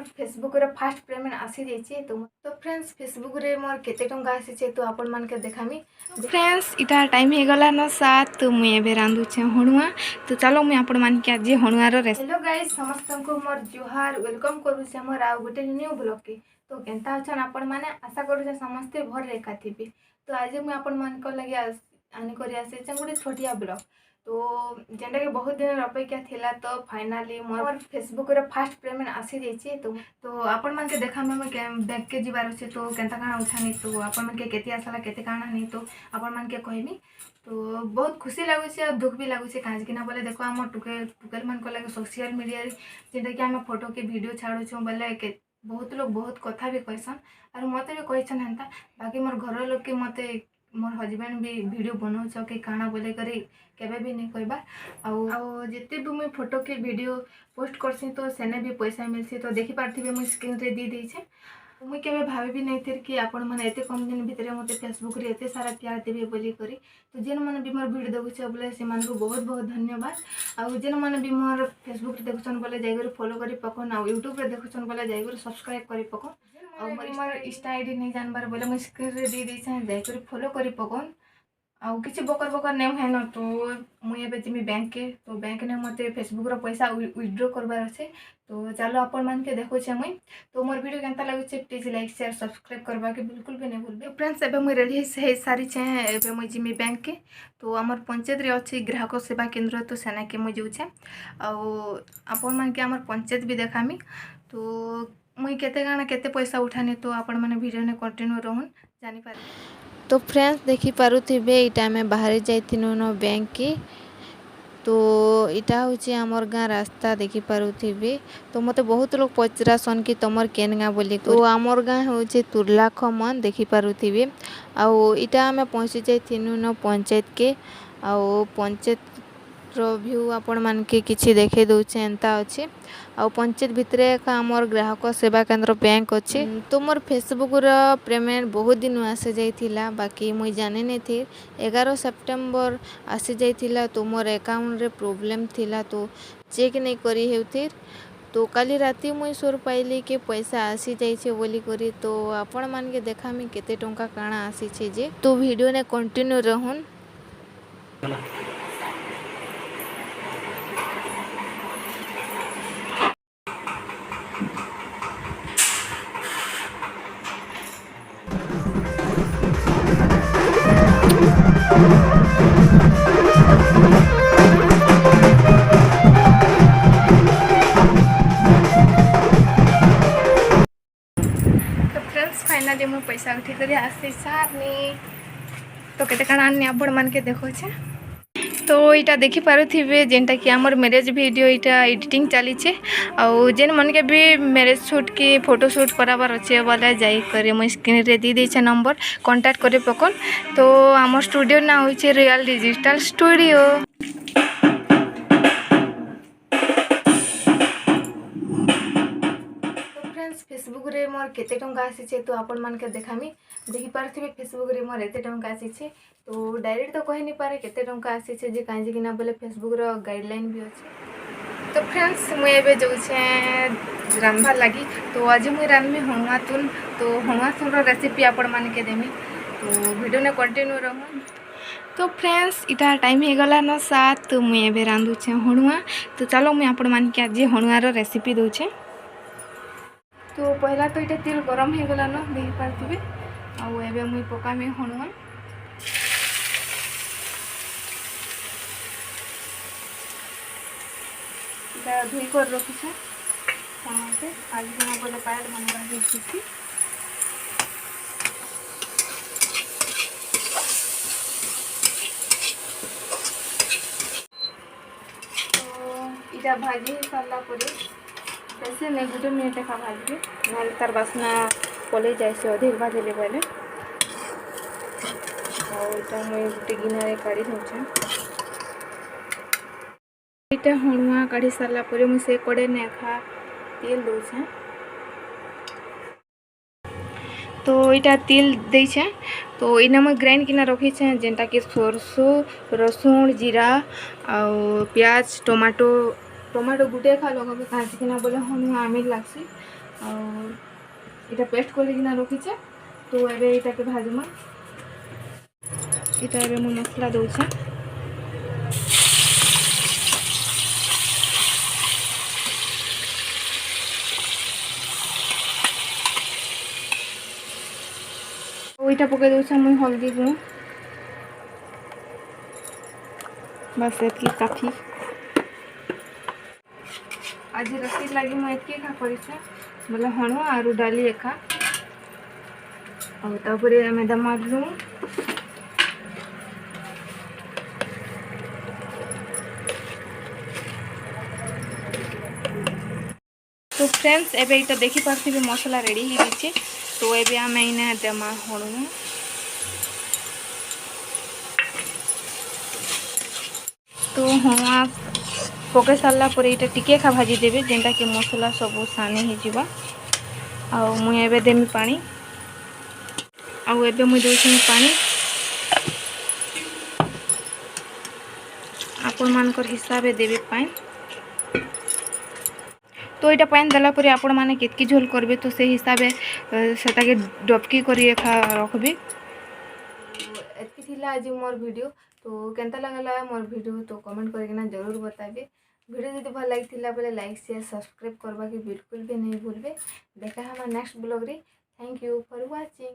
Facebook रे fast payment आसी जाइए तो फ्रेंड्स फेसबुक रे मोर केते टंका आसी तो आपण मान के देखामी। फ्रेंड्स इटा टाइम हे गला न 7 तो मुई एबे रांधुछे हणुआ। तो चलो मुई आपण मान के आज हणुआर रेसिपी। हेलो गाइस समस्त को मोर जुहार वेलकम करूछे मोर आ गोटे न्यू ब्लॉग के। तो केनता अछन आपण माने आशा करूछे समस्त भर रेखा थिबे। तो आज मुई आपण मान को लगे आनी करी आसे गोटे छोटिया ब्लॉग। तो जेनटा कि बहुत दिन अपेक्षा थिला तो फाइनाली मोर फेसबुक रे फास्ट पेमेंट आसी जाइए। तो आपण मान के देखा मैं बैंक के जीवार अच्छे तो केनता काना उठानी तो आपण मान के केते आसला केते काना नहीं तो आपण मान के कहमी। तो बहुत खुशी लगुच और दुख भी लगुच कहीं बोले देखो आम टुकेल मान को लगे सोशल मीडिया जेनटा कि आम फोटो के वीडियो छाड़ुँ बोले बहुत लोग बहुत कथा भी कहसन और मत भी कहन हेन्ता। बाकी मोर घर लोग के मत मोर हजबैंड भी वीडियो बनाऊछ कि काना बोले करी केबे भी नहीं कहबा। आउ जिते भी मुझे फोटो के वीडियो पोस्ट करसी तो सेने भी पैसा मिलसी। तो देखी पार्थिबे मुझे स्क्रीन रे दी देछे। मुझे केबे भाभी भी नहीं थी कि आपण मैंने एते कम दिन भितर मत फेसबुक रे एते सारा प्यार देबे बोली करी। तो जेन मैंने भी मोर वीडियो देखुछे बोले से मानको बहुत बहुत धन्यवाद। आउ जेन मैंने भी मोर फेसबुक रे देखुछन बोले जाइगर फॉलो करी पकोन। आउ यूट्यूब रे देखुछन बोले जाइगर सब्सक्राइब करी पकोन। और मोर इंस्टा आईडी नहीं जानबार बोले मुझे स्क्रीन रे दी देछे जाइगर फॉलो करी पकोन। आउ किसी बकर बकर नेम है न तो मुझे जिमी बैंक के तो बैंक ने मत फेसबुक रो पैसा विथड्रॉ करबार अच्छे। तो चलो आपण मान के देखुचे मुई। तो मोर वीडियो केनता लागुचे प्लीज लाइक शेयर सब्सक्राइब करबा के बिल्कुल भी नहीं भूलबे। फ्रेंड्स एबे मुई रेडी हे सारी छे एबे मुई जिमी बैंक के। तो हमर पंचायत रे अछि ग्राहक सेवा केंद्र तो सेना के मुई जाउछे। आउ आपण मान के हमर पंचायत भी देखामी। तो मुई केते गाना केते पैसा उठानी तो आपण माने वीडियो ने कंटिन्यू रहन जानि पारे। तो फ्रेंड्स देखी पारुथिबे इटा में बाहर जाइथिनु न बैंक की। तो इटा होची हमर गाँ रास्ता देखी पारुथिबे। तो मते बहुत लोग पचरासन कि तमर केन गाँ बोली। तो हमर गाँ होची तुरला खमन देखी पारुथिबे। आउ इटा में पहुँची जाइथिनु न पंचायत के। आउ पंचायत रो व्यू आपण मान के किछि देखे दउछे एंता अछि। आउ पंचायत भितरे का हमर ग्राहक सेवा केंद्र बैंक अछि। तो मोर फेसबुक रो पेमेंट बहुत दिन आसे जाइथिला बाकी मुई जाने नहीं थी 11 सितंबर आसे जाइथिला। तो मोर अकाउंट रे प्रॉब्लम थिला तो चेक नहीं करी हेउथिर। तो काली राती मुई सोर पाइली के पैसा आसी जाइछे बोली करी। तो आपण मान के देखामी केते टंका काना आसी छे जे। तो वीडियो ने कंटिन्यू रहन। फाइनली मुझे पैसा उठी कर आसी सारनी। तो केते काना आनी आपण मान के देखो छे। तो इटा देखी पारुथिबे जेनटा कि हमर मैरिज वीडियो इटा एडिटिंग चली छे। आउ जेन मन के भी मैरिज शूट की फोटो शूट कराबार अच्छे बोले जाई करे मुई स्क्रीन रे दी देछे नंबर कांटेक्ट करे पकोन। तो हमर स्टूडियो ना होइछे रियल डिजिटल स्टूडियो। फेसबुक रे मोर केते टंका आसी तो आपण मान के देखामी। देखि पारथिबे फेसबुक रे मोर एते टंका आसी। तो डायरेक्ट तो कहि नहीं पारे केते टंका आसी जे कांजी कि ना बोले फेसबुक रो गाइडलाइन भी अछि। तो फ्रेंड्स मुई एबे जाउछे रांधबा लागी। तो आज मुई रांधमी हणुआतुन। तो हणुआतुन रो रेसिपी आपण मान के देमी। तो वीडियो ने कंटिन्यू रहन। तो फ्रेंड्स इटा टाइम हे गला न 7 तो मुई एबे रांधुछे हणुआ। तो चलो मुई आपण मान के आज हणुआर रेसिपी दोछे। तो पहला तो ये तेल गरम हो गला न देख पार्थिबे। आउ एबे मुई पकामी हणुआ। इटा धुई कर रखिछे साथे आज बिना बोले पायल बनवा देछि। तो इटा भाजी सारला परे कैसे नहीं गुटे मिनट का भाजबे ना तार बासना पलि जाए से अधिक भाजले पहले। और इटा मुई गुटे गिनारे काढ़ी नउछे। इटा हणुआ काढ़ी सारला परे मुई से कड़े ने खा तेल दउछे। तो इटा तेल देछे। तो इना मुई ग्राइंड किना रखी छे जेनटा कि सरसो रसुन जीरा आउ प्याज टमाटो गुटे खा लगबे काहे कि ना बोले हणुआ आमिल लागसी। इटा पेस्ट करकिना रखीचे। तो एबे इटा के भाजमा। इटा एबे मु मसला दउछे। तो इटा पके दउछे मु हल्दी गुण। बस एतकी काफी। आज राति लगी मुझे एतकी खा करिछे बोले हणु आरु डाली एका और तापरे हमें दमा लूं। तो फ्रेंड्स एबे इटा देखि पारथिबे मसला रेडी ही दिछि। तो एबे हमें इने दमा हणु। तो हाँ पके सारा पर ये टिके खा भाजी देवे जेनटा कि मसला सब सानी ही जीवा। आउ मुई एबे देमी पानी। आउ एबे मुई दउछि पानी आपण मानकर हिसाब देवे पानी। तो यहाँ पानी देला पर आपण माने केतकी झोल करबे तो से हिसाब से ताके डबकी करी एखा रखबे। एतकी थिला आज मोर वीडियो। तो केनता लागला मोर वीडियो तो कमेंट करके जरूर बताइए। वीडियो जब भल लगी बोले लाइक शेयर सब्सक्राइब करवा के बिल्कुल भी नहीं भूलबे। देखा हमारा नेक्स्ट ब्लॉग रे। Thank you for watching.